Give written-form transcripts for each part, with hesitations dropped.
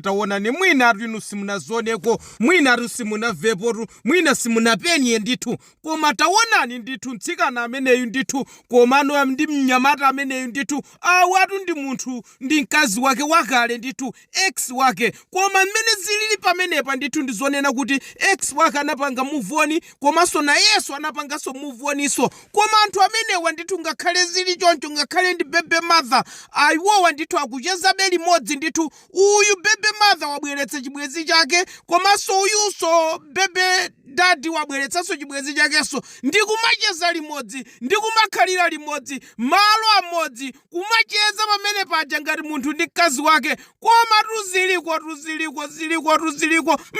Taonani mwina arinu simunazoneko mwina ari simunaveporu mwina simunapenye ndithu koma taonani ndithu mtsikana ameneyu ndithu komano ndi mnyamata ameneyu ndithu awatu ndi munthu ndi mkazi wake wakale ndithu ex wake koma mmene zilili pamenepa ndithu ndizonena kuti ex wake anapanga move on komanso na yesu anapanganso move oniso koma anthu amenewa ndithu ngakhale zili choncho ngakhale ndi bebe mother aiwowa ndithu akucheza beli modzi ndithu uyu bebe mother wabweretsa chibwezi chake komanso uyuso bebe dadi wabweretsanso chibwezi chakenso ndi kumacheza limodzi ndi kumakhalira limodzi malo amodzi kumacheza pamene paja ngati munthu ndi mkazi wake koma tuziliko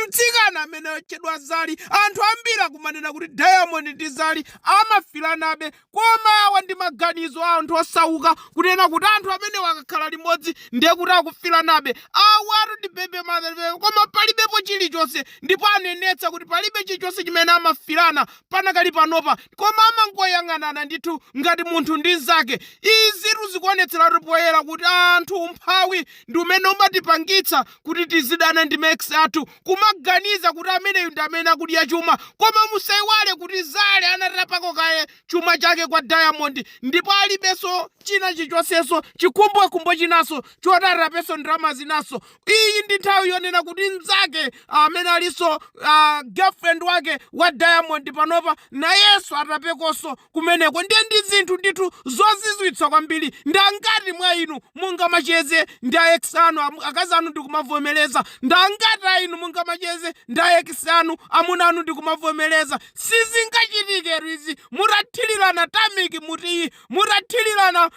mtsikana amene otchedwa Zari anthu ambiri akumanena kuti Diamond ndi Zari amafiranabe koma awa ndi maganizo a anthu osauka kunena kuti anthu amene wakakhala limodzi ndiye kuti akufiranabe awatu ndi bebe mother koma palibepo chilichonse ndipo anenetsa kuti palibe chilichonse chimene amafirana panakali panopa koma amangoyang'anana ndithu ngati munthu ndi nzake izi tuzikuonetsera poyera kuti anthu umphawi ndi umene umatipangitsa kuti tizidana ndi ex athu kumaganiza kuti ameneyu ndi amene akudya chuma koma musaiwale kuti Zari anatapako kaye chuma chake kwa Diamond ndipo alibenso china chilichonseso chikhumbokhumbo chinaso chotarapenso ndrama zinaso iyi ndi nthawi yonena kuti nzake amene alinso girlfriend wake wa Diamond panopa na yesu atapekonso kumeneko ndiye ndi zinthu ndithu zozizwitsa kwambiri ndangati mwa inu mungamacheze ndi ex anu akazi anu ndikumavomereza ndangati inu mungamacheze ndi ex anu amuna anu ndikumavomereza sizingachitike rizi murathirirana tamiki muti murathirirana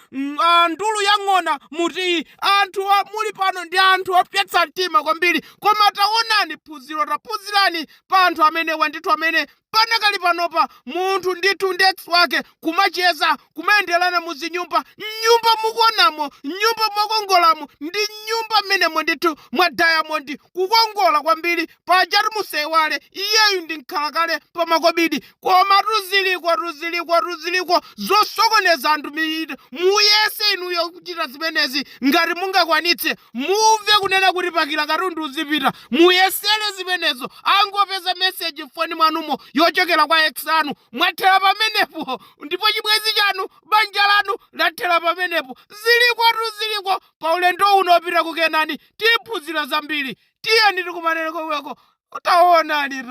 ndulu yang'ona muti anthu muli pano ndi anthu opyetsa mtima kwambiri koma taonani phunziro taphunzirani pa anthu amenewa ndithu amene panakali panopa munthu ndithu ndi ex wake kumacheza kumayenderana muzinyumba nyumba mukuonamo nyumba mwakongolamo ndi nyumba mmenemo ndithu mwa Diamond kukongola kwambiri pajatu musaiwale iyeyu ndi nkhalakale pamakobidi koma tuziliko zosokoneza anthu muyese inuyo kuchita zimenezi ngati mungakwanitse muve kunena kuti pakila katundu uzipita muyesere zimenezo angopeza message foni mwanumo yochokera kwa ex anu mwathera pamenepo ndipo chibwezi chanu banja lanu lathera pamenepo ziliko pa ulendo uno opita kukenani tiphunzira zambiri tiyeni tikumanene komweko taonani